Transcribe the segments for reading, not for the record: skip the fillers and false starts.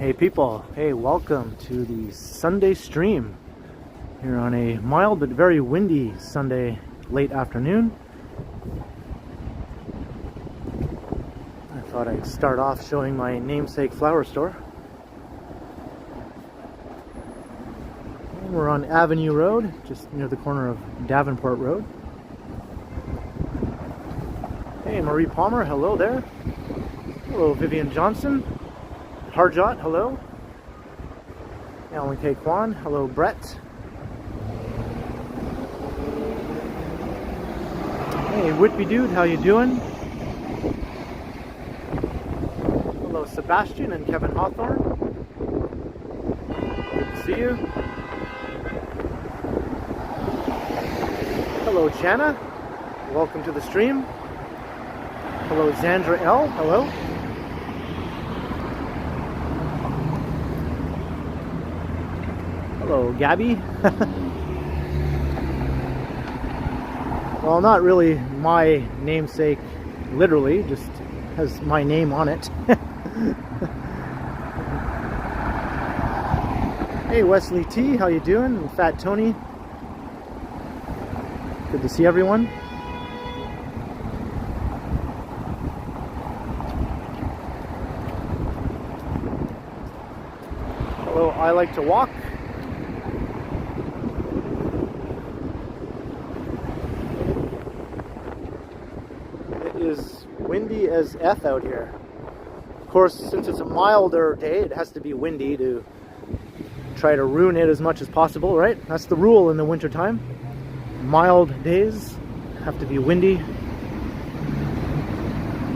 Hey people, hey, welcome to the Sunday stream here on a mild but very windy Sunday late afternoon. I thought I'd start off showing my namesake flower store. And we're on Avenue Road, just near the corner of Davenport Road. Hey, Marie Palmer, hello there. Hello, Vivian Johnson. Harjot, hello. Alan K. Kwan, hello, Brett. Hey, Whitby Dude, how you doing? Hello, Sebastian and Kevin Hawthorne. Good to see you. Hello, Jana. Welcome to the stream. Hello, Zandra L. Hello. Hello, Gabby. Well, not really my namesake, literally, just has my name on it. Hey, Wesley T, how you doing? And Fat Tony. Good to see everyone. Hello, I like to walk. Is windy as F out here. Of course, since it's a milder day, it has to be windy to try to ruin it as much as possible, right? That's the rule in the winter time. Mild days have to be windy.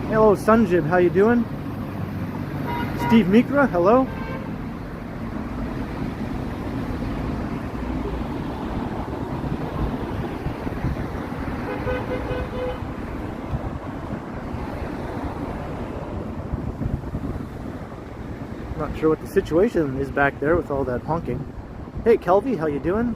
Hello, Sunjib, how you doing? Steve Mikra, hello. Not sure what the situation is back there with all that honking. Hey, Kelvy, how you doing?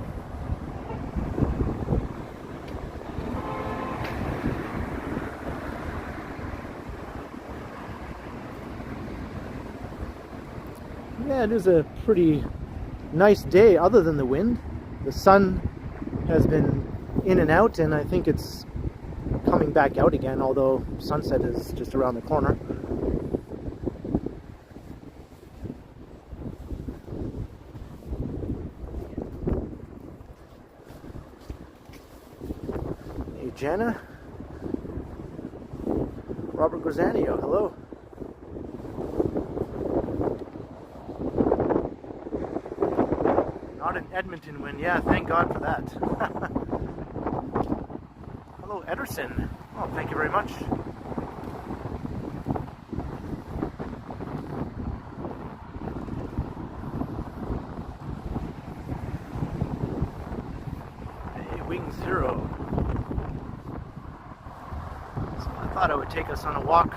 Yeah, it is a pretty nice day other than the wind. The sun has been in and out, and I think it's coming back out again, although sunset is just around the corner. Jana, Robert Grzanio, hello. Not an Edmonton win, yeah, thank God for that. Hello, Ederson. Oh, thank you very much. Hey, Wing Zero. I thought I would take us on a walk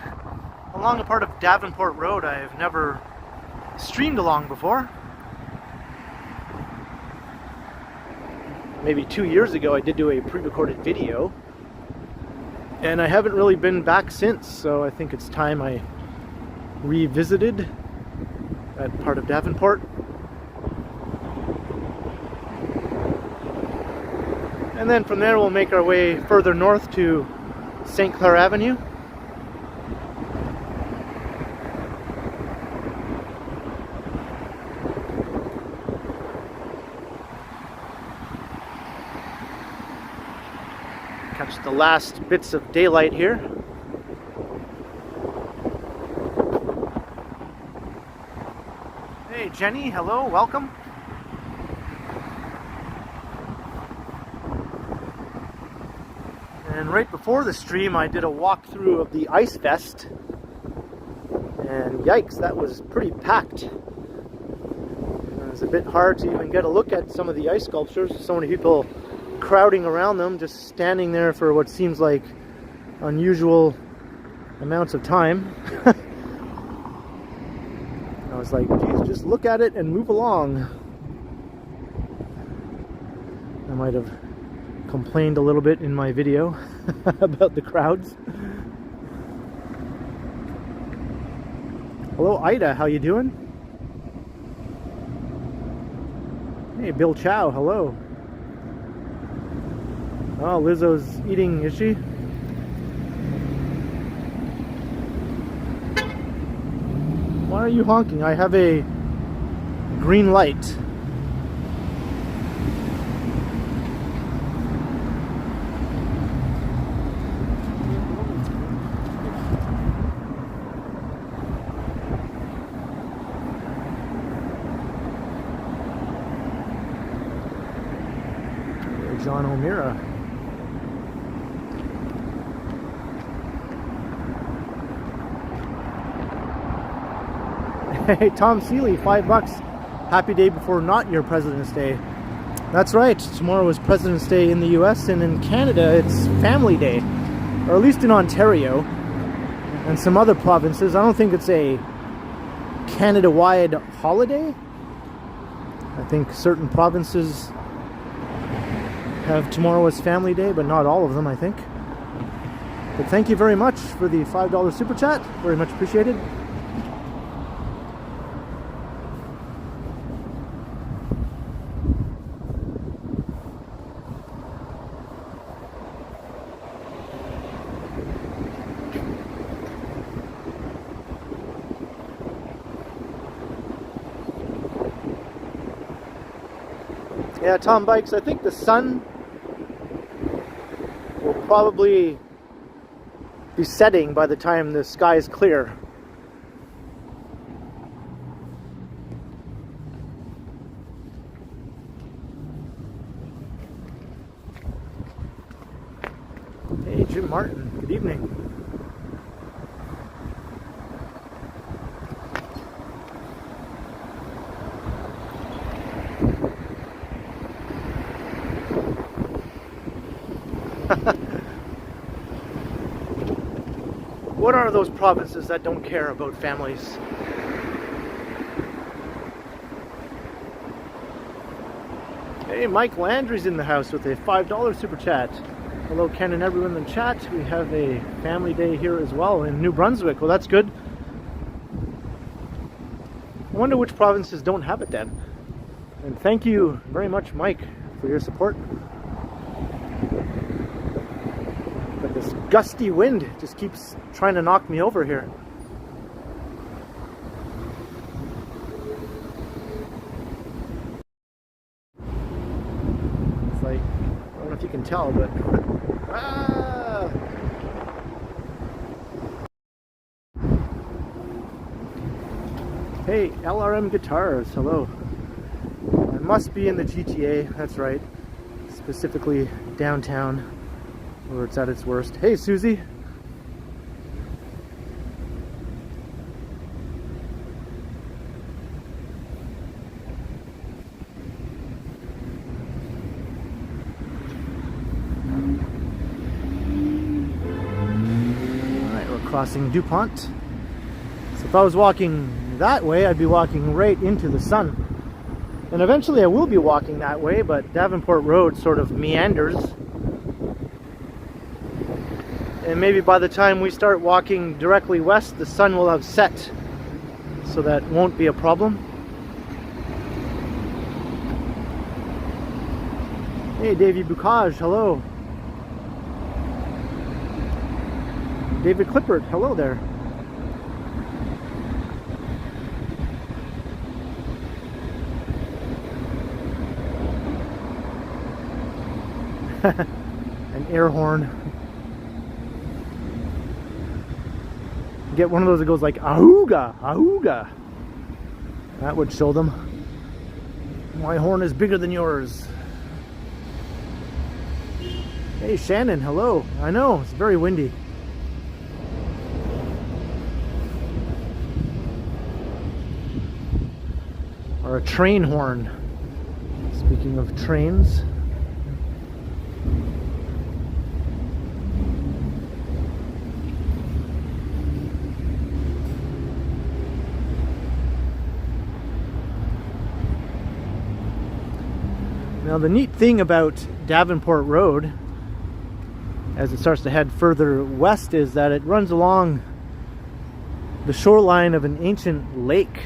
along a part of Davenport Road I've never streamed along before. Maybe 2 years ago I did do a pre-recorded video, and I haven't really been back since, so I think it's time I revisited that part of Davenport. And then from there we'll make our way further north to St. Clair Avenue. Catch the last bits of daylight here. Hey Jenny, hello, welcome. And right before the stream I did a walkthrough of the Ice Fest, and yikes, that was pretty packed. It was a bit hard to even get a look at some of the ice sculptures. So many people crowding around them, just standing there for what seems like unusual amounts of time. I was like, geez, just look at it and move along. I might have complained a little bit in my video about the crowds. Hello Ida, how you doing? Hey, Bill Chow, hello. Oh, Lizzo's eating, is she? Why are you honking? I have a green light. John O'Meara. Hey, Tom Seeley, $5. Happy day before not your President's Day. That's right, tomorrow is President's Day in the US, and in Canada it's Family Day. Or at least in Ontario and some other provinces. I don't think it's a Canada-wide holiday. I think certain provinces have tomorrow as Family Day, but not all of them, I think. But thank you very much for the $5 super chat. Very much appreciated. Yeah, Tom Bikes, I think the sun will probably be setting by the time the sky is clear. Hey, Jim Martin, good evening. What are those provinces that don't care about families? Hey, Mike Landry's in the house with a $5 super chat. Hello, Ken and everyone in the chat. We have a family day here as well in New Brunswick. Well, that's good. I wonder which provinces don't have it then. And thank you very much, Mike, for your support. But this gusty wind just keeps trying to knock me over here. It's like, I don't know if you can tell, but ah! Hey, LRM Guitars, hello. I must be in the GTA, that's right. Specifically downtown, where it's at its worst. Hey, Susie. Alright, we're crossing DuPont. So if I was walking that way, I'd be walking right into the sun. And eventually I will be walking that way, but Davenport Road sort of meanders. And maybe by the time we start walking directly west, the sun will have set. So that won't be a problem. Hey, Davey Bukaj, hello. David Clippert, hello there. An air horn. Get one of those that goes like ahooga, ahooga. That would show them my horn is bigger than yours. Hey Shannon, hello. I know, it's very windy. Or a train horn. Speaking of trains. Now the neat thing about Davenport Road, as it starts to head further west, is that it runs along the shoreline of an ancient lake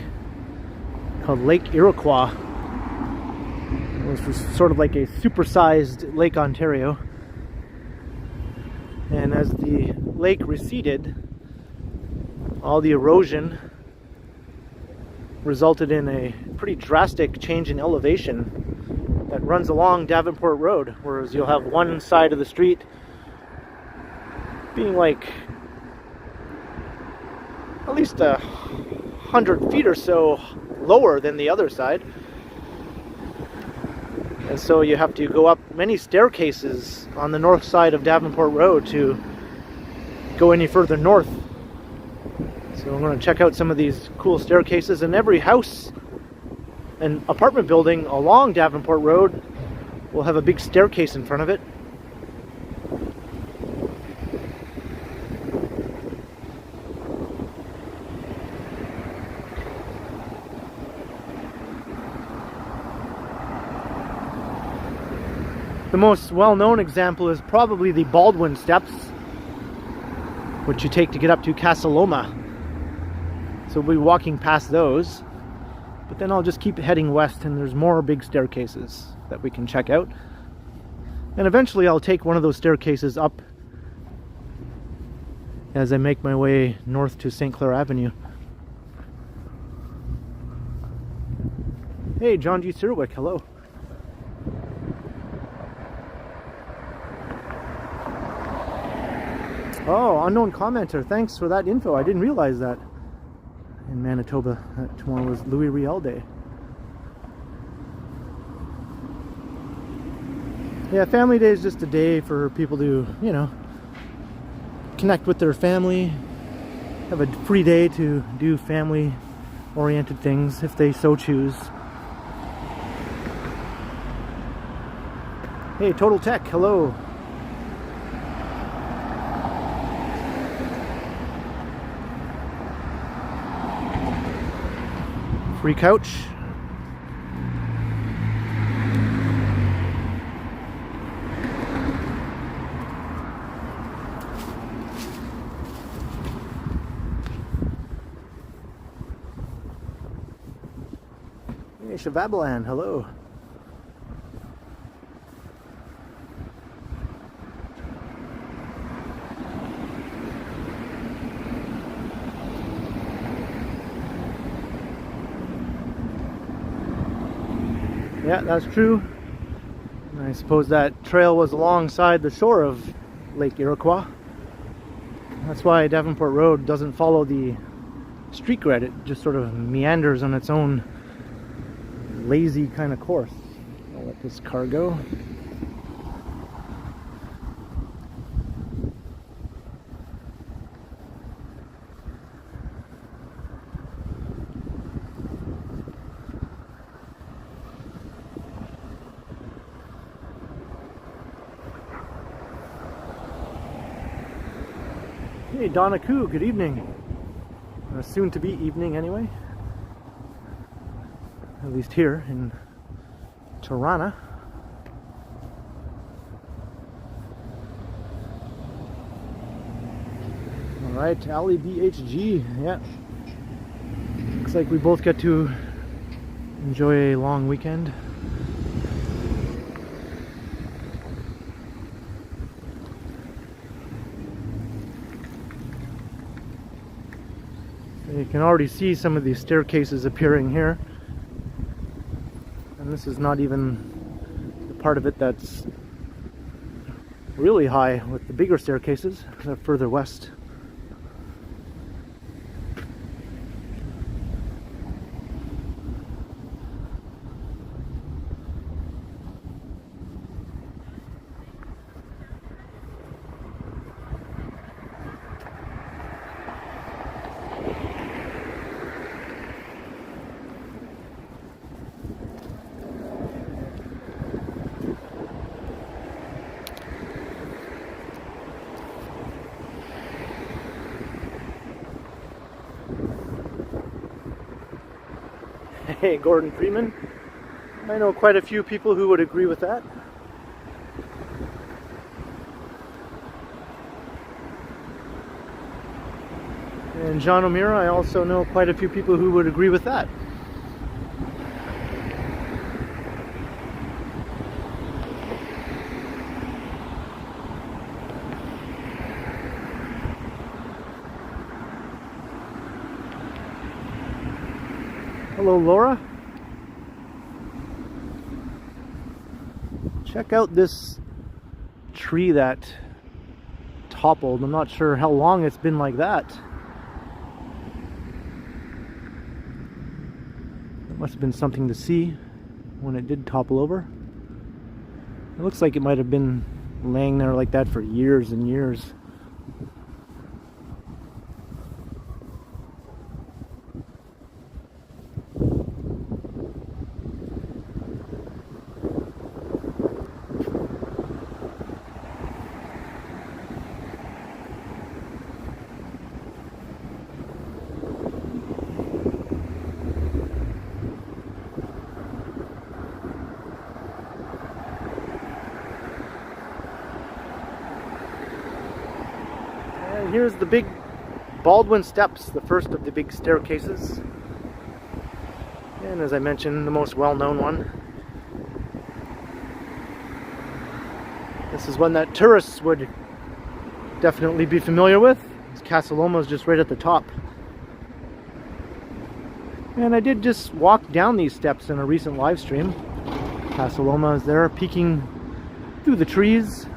called Lake Iroquois. This was sort of like a supersized Lake Ontario. And as the lake receded, all the erosion resulted in a pretty drastic change in elevation that runs along Davenport Road, whereas you'll have one side of the street being like at least 100 feet or so lower than the other side. And so you have to go up many staircases on the north side of Davenport Road to go any further north. So I'm going to check out some of these cool staircases. And every house and apartment building along Davenport Road will have a big staircase in front of it. The most well-known example is probably the Baldwin Steps, which you take to get up to Casa Loma. So we'll be walking past those, but then I'll just keep heading west, and there's more big staircases that we can check out. And eventually I'll take one of those staircases up as I make my way north to St. Clair Avenue. Hey, John G. Sirwick, hello. Oh, unknown commenter, thanks for that info. I didn't realize that in Manitoba tomorrow was Louis Riel Day. Yeah, Family Day is just a day for people to, you know, connect with their family, have a free day to do family-oriented things if they so choose. Hey, Total Tech, hello. Free couch. Hey, Shavabalan, hello. Yeah, that's true. I suppose that trail was alongside the shore of Lake Iroquois. That's why Davenport Road doesn't follow the street grid. It just sort of meanders on its own lazy kind of course. I'll let this car go. Hey, Donna Koo, good evening. Soon to be evening anyway. At least here in Tirana. Alright, Ali BHG, yeah. Looks like we both get to enjoy a long weekend. You can already see some of these staircases appearing here. And this is not even the part of it that's really high with the bigger staircases. They're further west. Hey, Gordon Freeman. I know quite a few people who would agree with that. And John O'Meara, I also know quite a few people who would agree with that. Hello, Laura. Check out this tree that toppled. I'm not sure how long it's been like that. It must have been something to see when it did topple over. It looks like it might have been laying there like that for years and years. Here's the big Baldwin steps, the first of the big staircases. And as I mentioned, the most well-known one. This is one that tourists would definitely be familiar with. Casa Loma is just right at the top. And I did just walk down these steps in a recent live stream. Casa Loma is there peeking through the trees.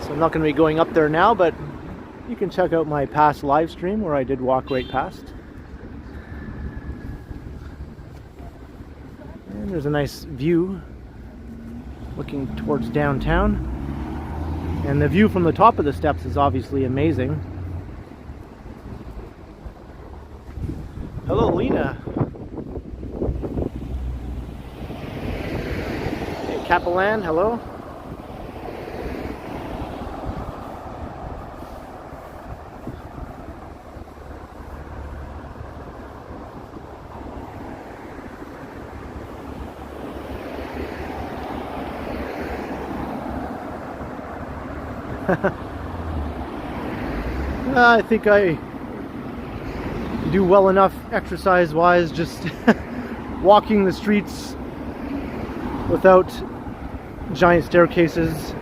So I'm not going to be going up there now, but you can check out my past live stream where I did walk right past. And there's a nice view looking towards downtown. And the view from the top of the steps is obviously amazing. Hello, Lena. Hey, Capelan, hello. I think I do well enough exercise-wise, just walking the streets without giant staircases.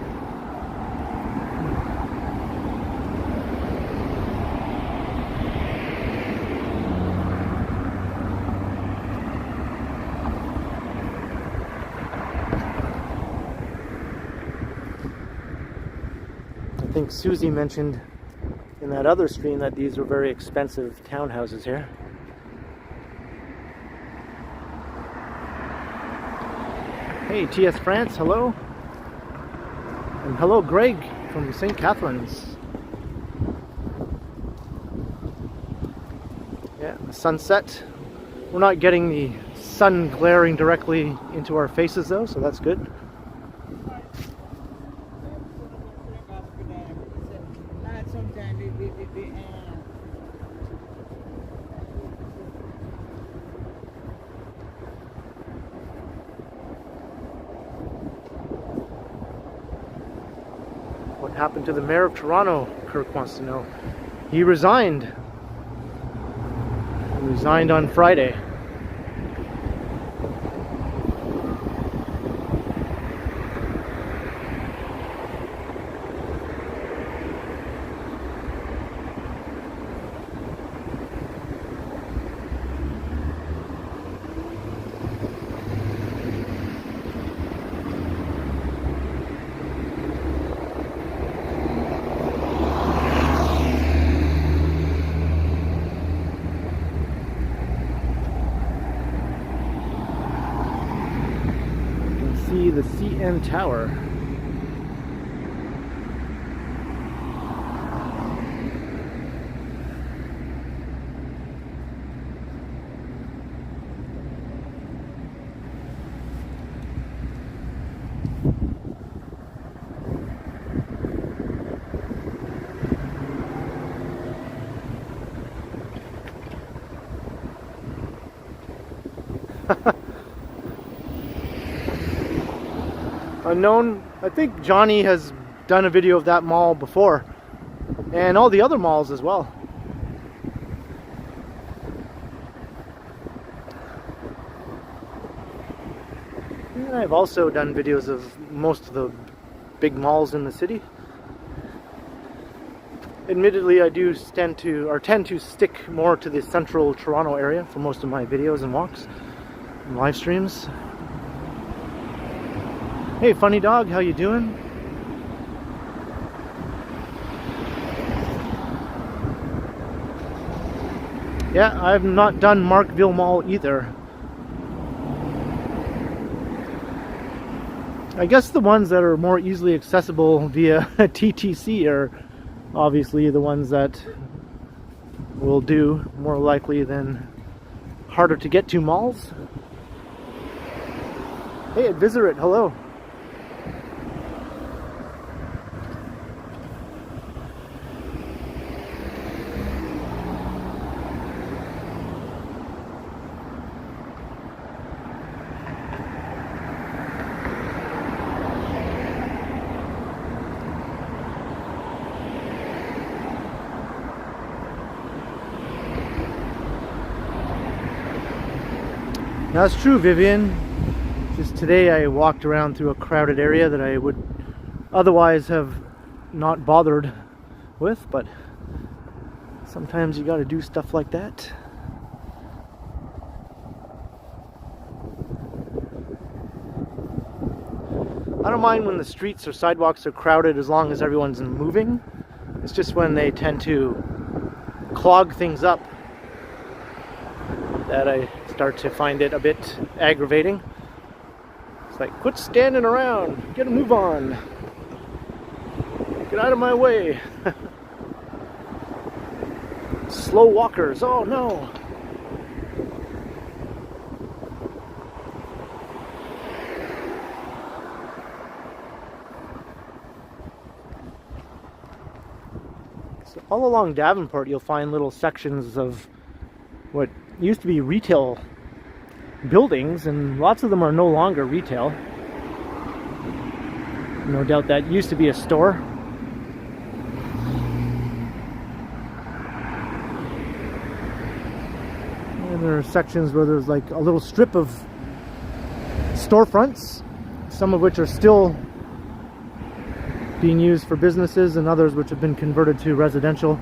I think Susie mentioned in that other stream that these are very expensive townhouses here. Hey, TS France, hello. And hello, Greg from St. Catharines. Yeah, the sunset. We're not getting the sun glaring directly into our faces though, so that's good. What happened to the mayor of Toronto? Kirk wants to know. He resigned. He resigned on Friday. The CN Tower. Unknown. I think Johnny has done a video of that mall before, and all the other malls as well. And I've also done videos of most of the big malls in the city. Admittedly, I do tend to stick more to the central Toronto area for most of my videos and walks and live streams. Hey, funny dog, how you doing? Yeah, I've not done Markville Mall either. I guess the ones that are more easily accessible via TTC are obviously the ones that will do more likely than harder to get to malls. Hey, Advisorit, hello. That's true, Vivian. Just today I walked around through a crowded area that I would otherwise have not bothered with, but sometimes you gotta do stuff like that. I don't mind when the streets or sidewalks are crowded as long as everyone's moving. It's just when they tend to clog things up that I start to find it a bit aggravating. It's like, quit standing around, get a move on, get out of my way. Slow walkers, oh no. So all along Davenport you'll find little sections of what used to be retail buildings, and lots of them are no longer retail. No doubt that used to be a store. And there are sections where there's like a little strip of storefronts, some of which are still being used for businesses and others which have been converted to residential.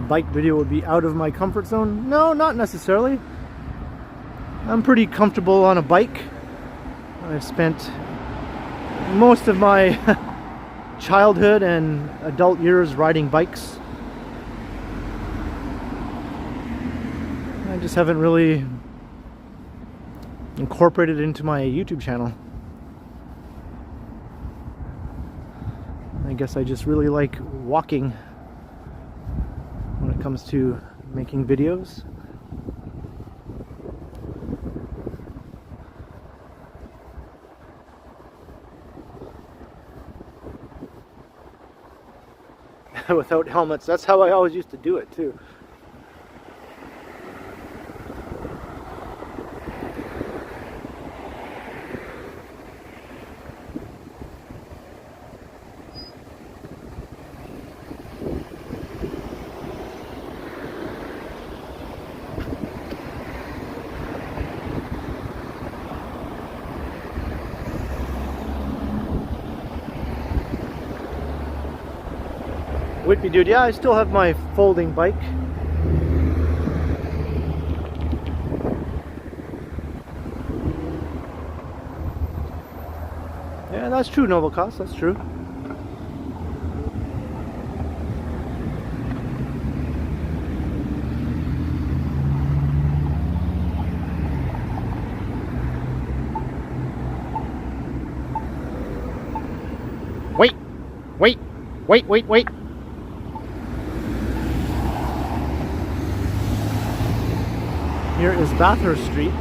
Bike video would be out of my comfort zone? No, not necessarily. I'm pretty comfortable on a bike. I've spent most of my childhood and adult years riding bikes. I just haven't really incorporated it into my YouTube channel. I guess I just really like walking when it comes to making videos. Without helmets, that's how I always used to do it too. Whitby dude, yeah, I still have my folding bike. Yeah, that's true, Novelcost, that's true. Wait. Here is Bathurst Street.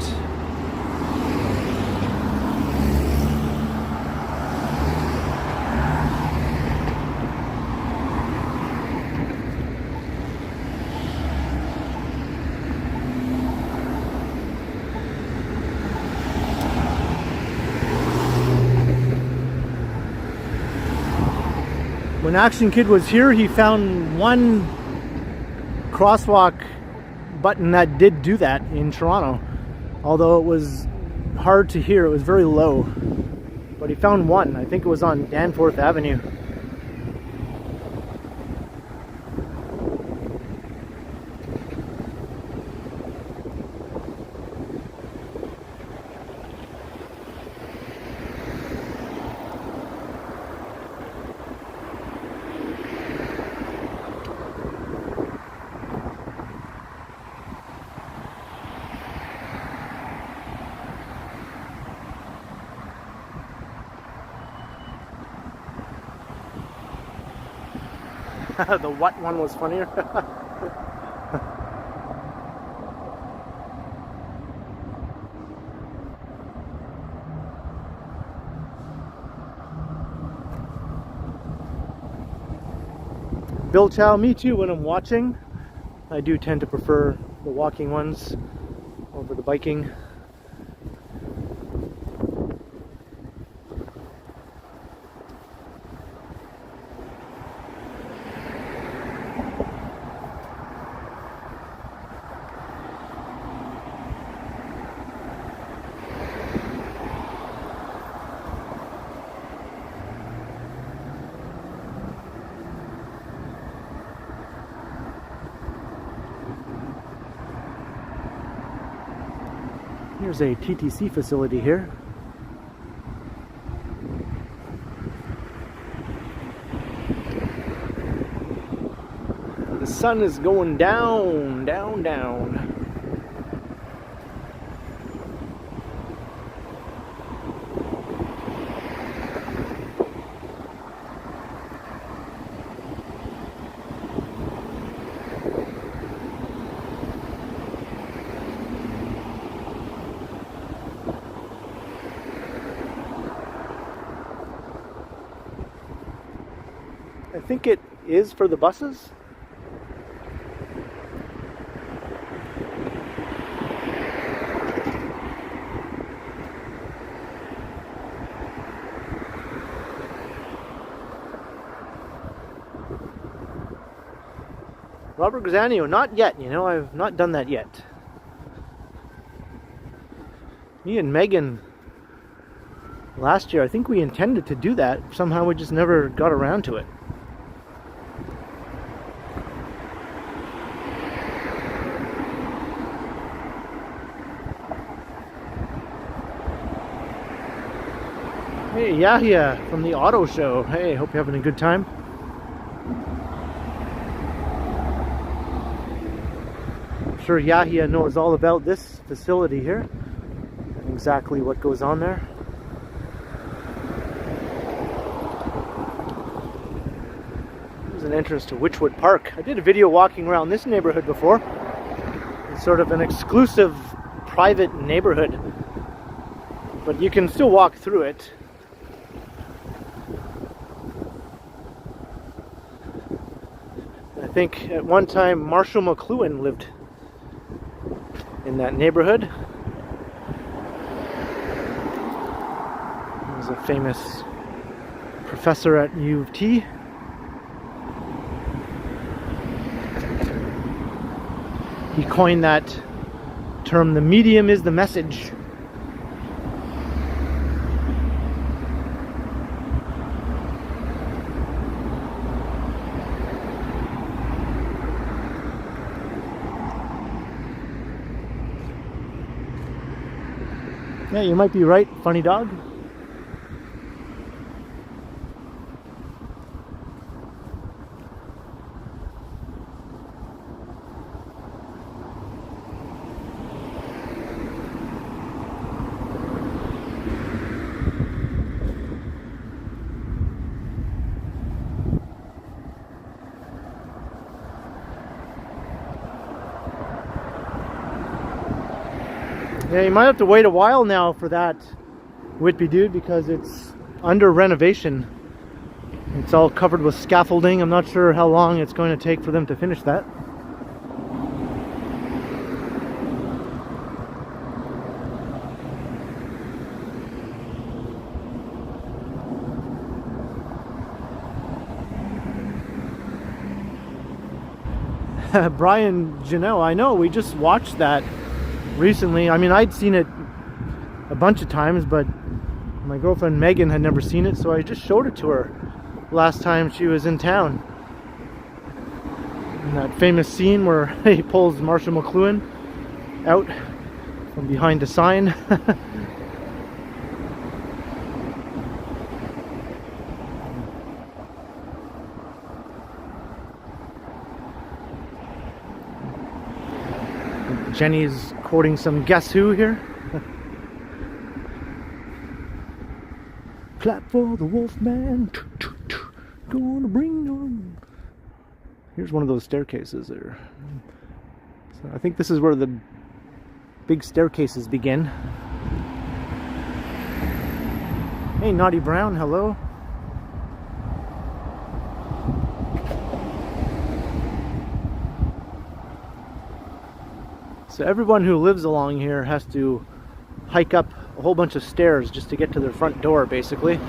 When Action Kid was here, he found one crosswalk button that did do that in Toronto. Although it was hard to hear, it was very low. But he found one. I think it was on Davenport Avenue. The what one was funnier. Bill Chow, me too. When I'm watching, I do tend to prefer the walking ones over the biking. Here's a TTC facility here. The sun is going down, down, down. I think it is for the buses. Robert Grazanio, not yet, you know, I've not done that yet. Me and Megan last year, I think we intended to do that. Somehow we just never got around to it. Hey, Yahya from the auto show. Hey, hope you're having a good time. I'm sure Yahya knows all about this facility here and exactly what goes on there. There's an entrance to Witchwood Park. I did a video walking around this neighborhood before. It's sort of an exclusive private neighborhood, but you can still walk through it. I think at one time Marshall McLuhan lived in that neighborhood. He was a famous professor at U of T. He coined that term, the medium is the message. Yeah, you might be right, funny dog. Yeah, you might have to wait a while now for that Whitby Dude because it's under renovation. It's all covered with scaffolding. I'm not sure how long it's going to take for them to finish that. Brian Janelle, I know, we just watched that recently. I mean, I'd seen it a bunch of times, but my girlfriend Megan had never seen it, so I just showed it to her last time she was in town. And that famous scene where he pulls Marshall McLuhan out from behind a sign. Jenny's quoting some Guess Who here. Clap for the Wolfman. Gonna bring on. Here's one of those staircases there. So I think this is where the big staircases begin. Hey, Naughty Brown, hello. So everyone who lives along here has to hike up a whole bunch of stairs just to get to their front door, basically.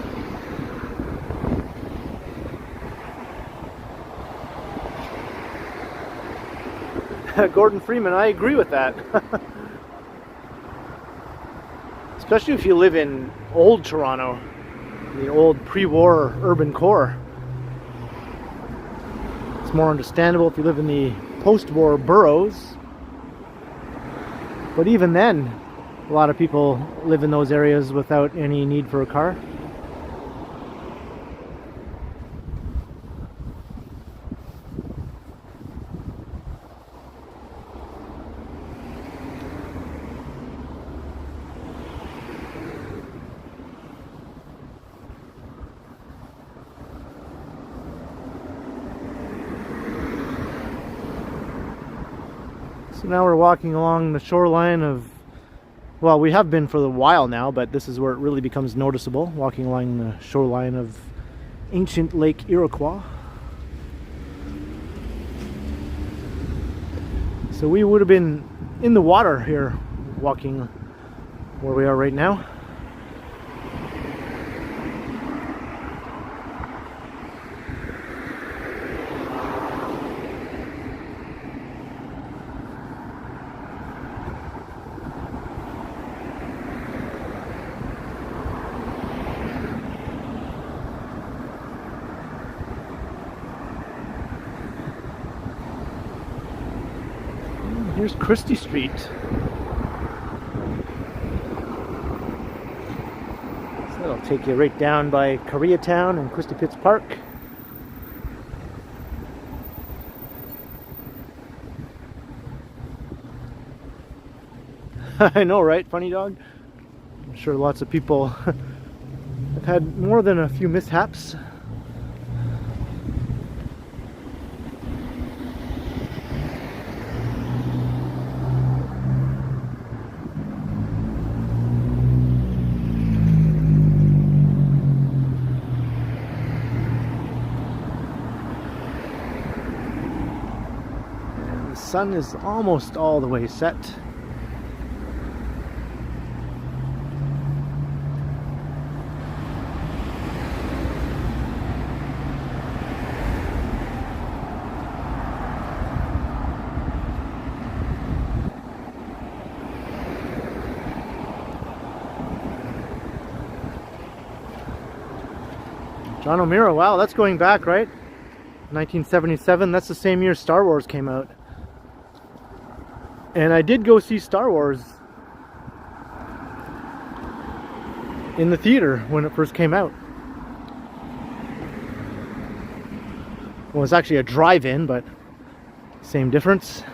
Gordon Freeman, I agree with that. Especially if you live in old Toronto, the old pre-war urban core. It's more understandable if you live in the post-war boroughs. But even then, a lot of people live in those areas without any need for a car. So now we're walking along the shoreline of, well, we have been for a while now, but this is where it really becomes noticeable, walking along the shoreline of ancient Lake Iroquois. So we would have been in the water here, walking where we are right now. Here's Christie Street. So that'll take you right down by Koreatown and Christie Pitts Park. I know, right? Funny dog? I'm sure lots of people have had more than a few mishaps. The sun is almost all the way set. John O'Meara, wow, that's going back, right? 1977, that's the same year Star Wars came out. And I did go see Star Wars in the theater when it first came out. Well, it was actually a drive-in, but same difference.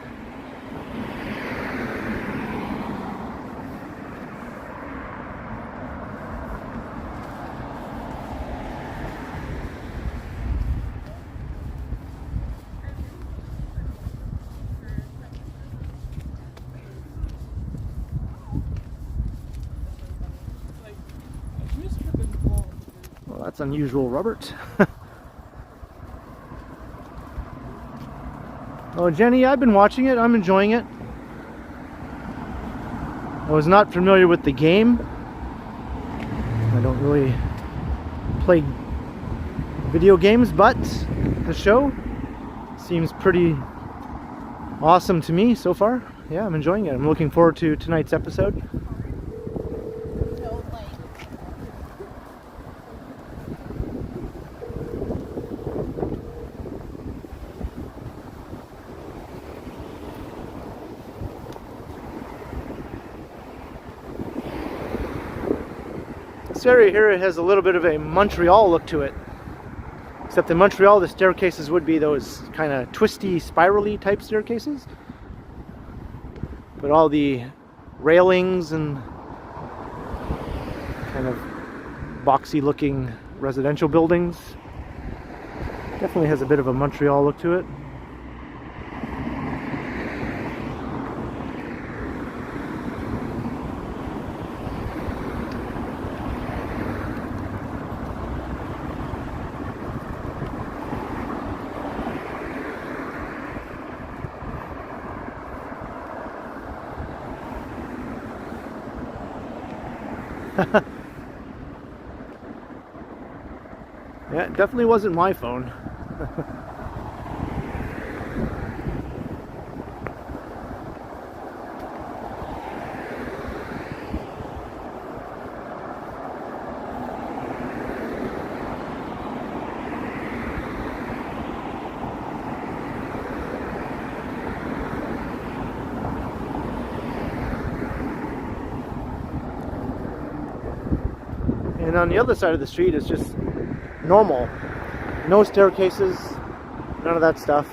That's unusual, Robert. Oh, Jenny, I've been watching it. I'm enjoying it. I was not familiar with the game. I don't really play video games, but the show seems pretty awesome to me so far. Yeah, I'm enjoying it. I'm looking forward to tonight's episode. This area here has a little bit of a Montreal look to it. Except in Montreal, the staircases would be those kind of twisty, spirally type staircases. But all the railings and kind of boxy looking residential buildings definitely has a bit of a Montreal look to it. Yeah, it definitely wasn't my phone. And on the other side of the street is just normal. No staircases, none of that stuff.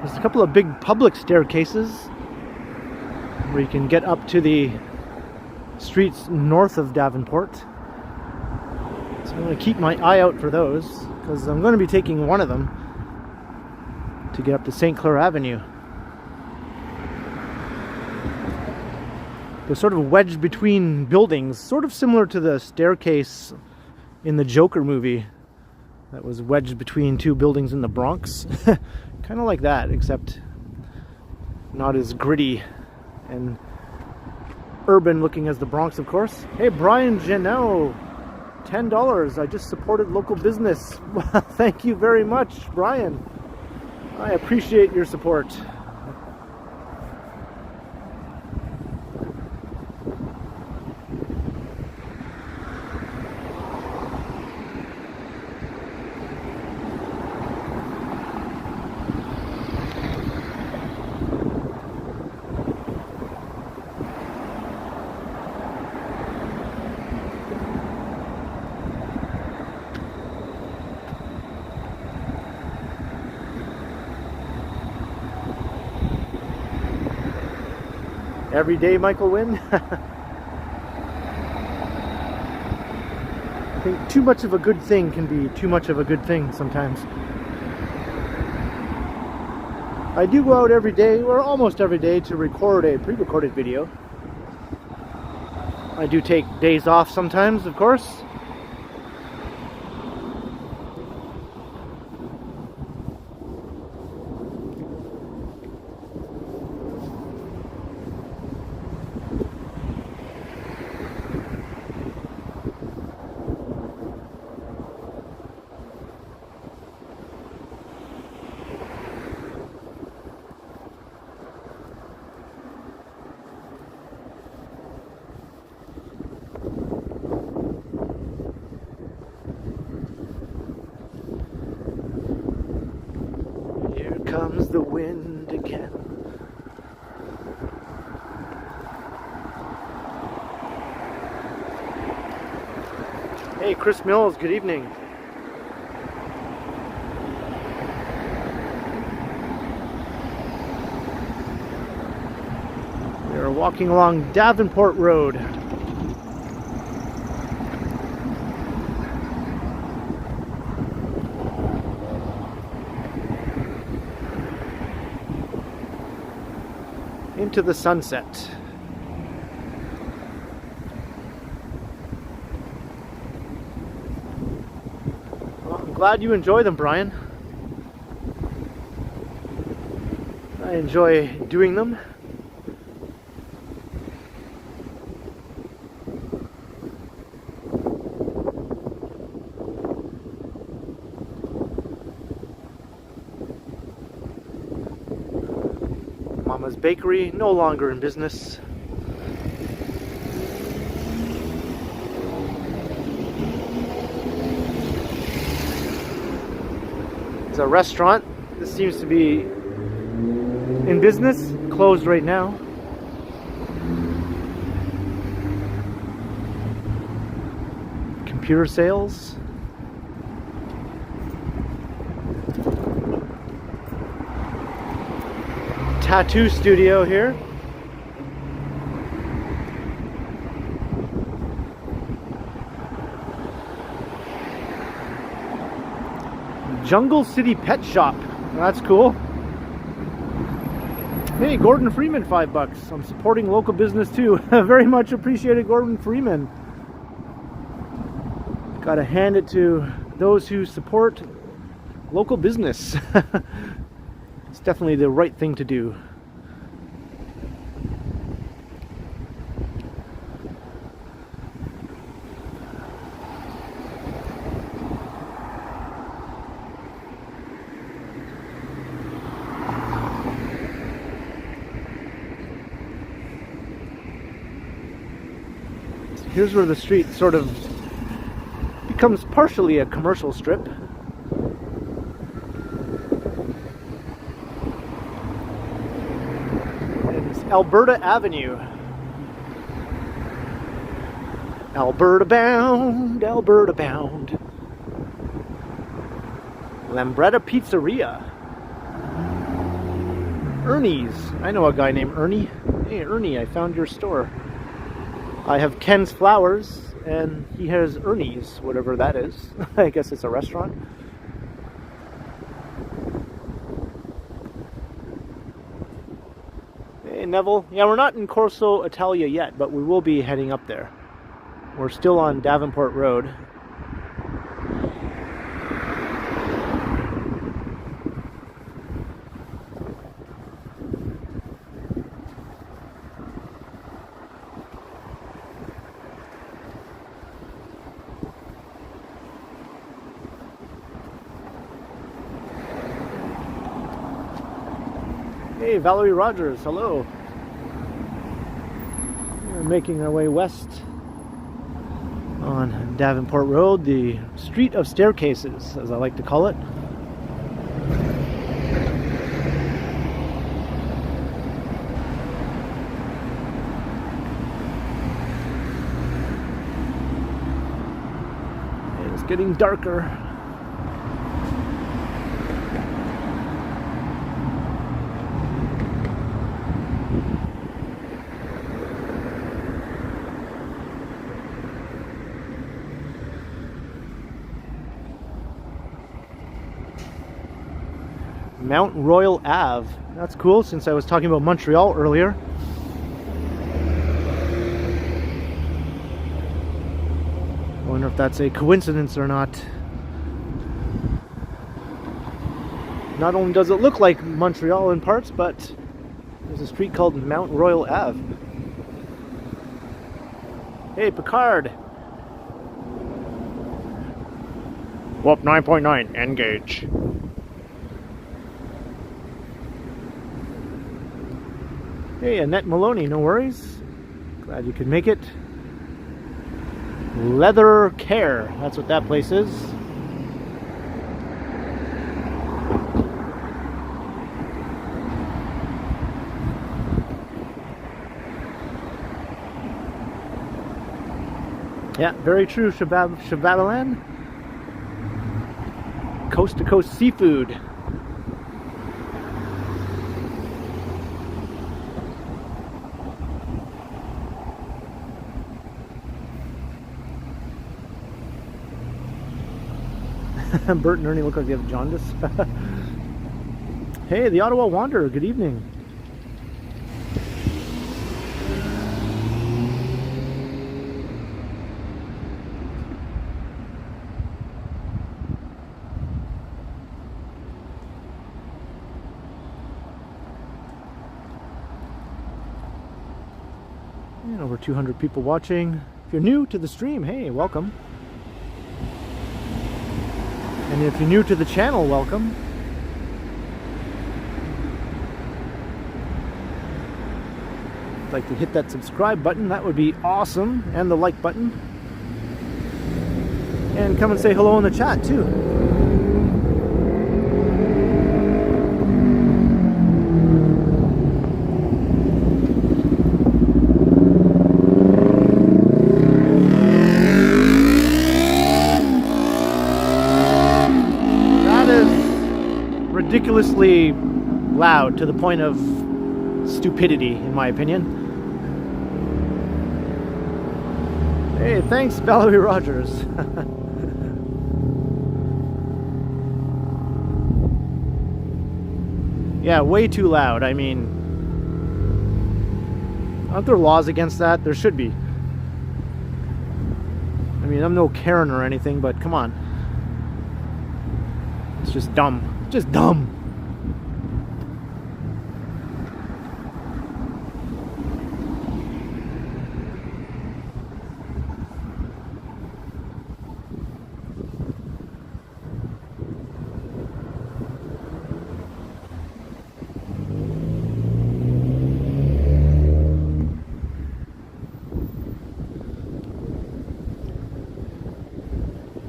There's a couple of big public staircases where you can get up to the streets north of Davenport. So I'm going to keep my eye out for those because I'm going to be taking one of them to get up to St. Clair Avenue. They're sort of wedged between buildings, sort of similar to the staircase in the Joker movie that was wedged between two buildings in the Bronx. Kind of like that, except not as gritty and urban looking as the Bronx, of course. Hey, Brian Janelle, $10. I just supported local business. Thank you very much, Brian. I appreciate your support. Every day, Michael Wynn. I think too much of a good thing can be too much of a good thing sometimes. I do go out every day, or almost every day, to record a pre-recorded video. I do take days off sometimes, of course. Comes the wind again. Hey, Chris Mills, good evening. We are walking along Davenport Road. into the sunset. Well, I'm glad you enjoy them, Brian. I enjoy doing them. Mama's Bakery, no longer in business. It's a restaurant. This seems to be in business, closed right now. Computer sales. Tattoo studio here. Jungle City Pet Shop. That's cool. Hey, Gordon Freeman, $5. I'm supporting local business too. Very much appreciated, Gordon Freeman. Gotta hand it to those who support local business. It's definitely the right thing to do. Here's where the street sort of becomes partially a commercial strip. It's Alberta Avenue. Alberta bound, Alberta bound. Lambretta Pizzeria. Ernie's. I know a guy named Ernie. Hey Ernie, I found your store. I have Ken's Flowers, and he has Ernie's, whatever that is. I guess it's a restaurant. Hey, Neville. Yeah, we're not in Corso Italia yet, but we will be heading up there. We're still on Davenport Road. Hey, Valerie Rogers, hello. We're making our way west on Davenport Road, the street of staircases, as I like to call it. It's getting darker. Mount Royal Ave. That's cool, since I was talking about Montreal earlier. I wonder if that's a coincidence or not. Not only does it look like Montreal in parts, but there's a street called Mount Royal Ave. Hey, Picard. Warp 9.9, engage. Hey, Annette Maloney, no worries. Glad you could make it. Leather Care, that's what that place is. Yeah, very true, Shabbabalan. Coast to coast seafood. Bert and Ernie look like they have jaundice. Hey, the Ottawa Wanderer, good evening. And over 200 people watching. If you're new to the stream, hey, welcome. And if you're new to the channel, welcome. If you'd like to hit that subscribe button, that would be awesome. And the like button. And come and say hello in the chat too. Ridiculously loud to the point of stupidity, in my opinion. Hey, thanks, Valerie Rogers. Yeah, way too loud. I mean, aren't there laws against that? There should be. I mean, I'm no Karen or anything, but come on. It's just dumb. Just dumb.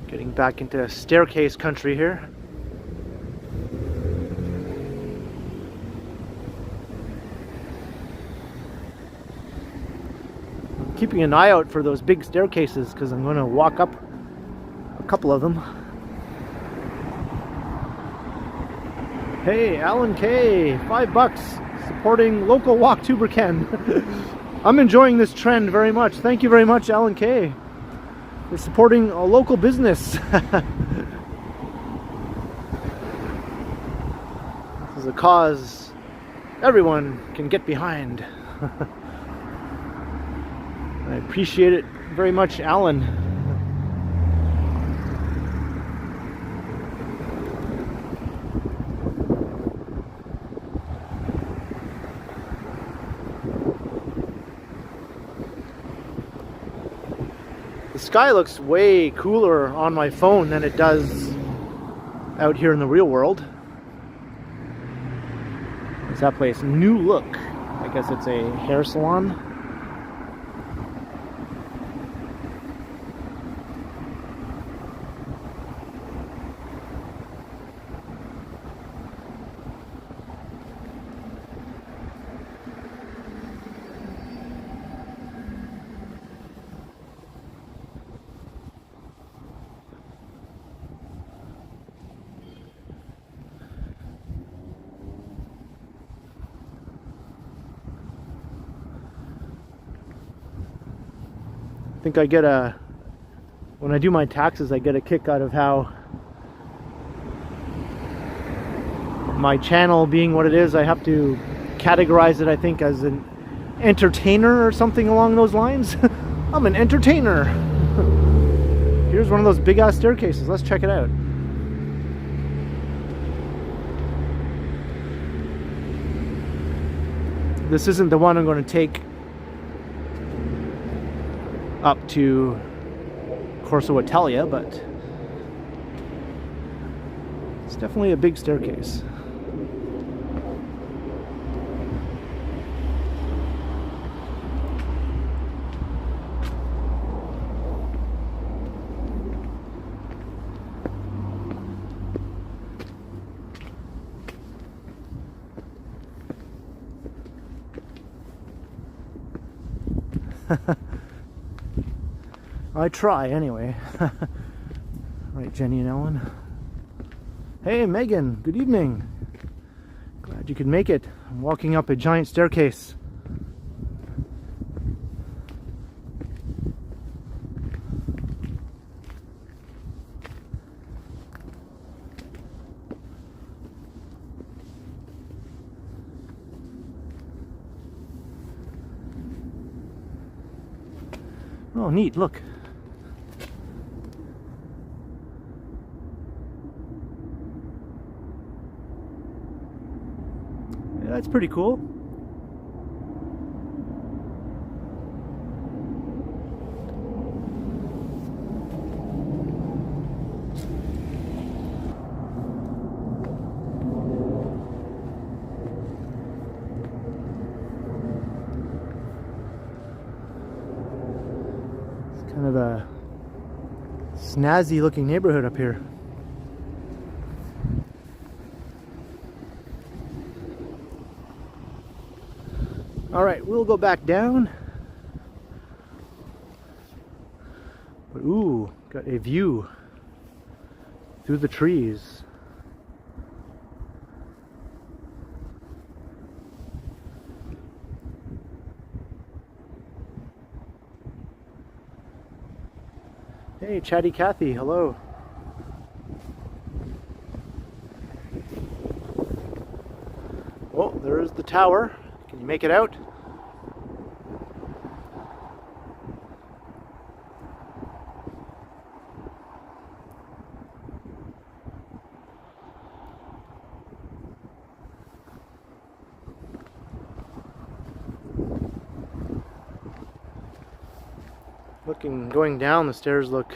Getting back into staircase country here. Keeping an eye out for those big staircases because I'm going to walk up a couple of them. Hey, Alan K, $5 supporting local walktuber Ken. I'm enjoying this trend very much. Thank you very much, Alan K, for supporting a local business. This is a cause everyone can get behind. I appreciate it very much, Alan. The sky looks way cooler on my phone than it does out here in the real world. What's that place? New Look. I guess it's a hair salon. I think I get when I do my taxes, I get a kick out of how my channel being what it is, I have to categorize it, I think, as an entertainer or something along those lines. I'm an entertainer. Here's one of those big ass staircases. Let's check it out. This isn't the one I'm going to take up to Corso Italia, but it's definitely a big staircase. I try anyway. Right, Jenny and Ellen. Hey, Megan, good evening. Glad you could make it. I'm walking up a giant staircase. Oh, neat, look. Yeah, that's pretty cool. Kind of a snazzy looking neighborhood up here. Alright, we'll go back down. But, ooh, got a view through the trees. Hey, Chatty Cathy, hello. Oh, there's the tower. Can you make it out? Going down, the stairs look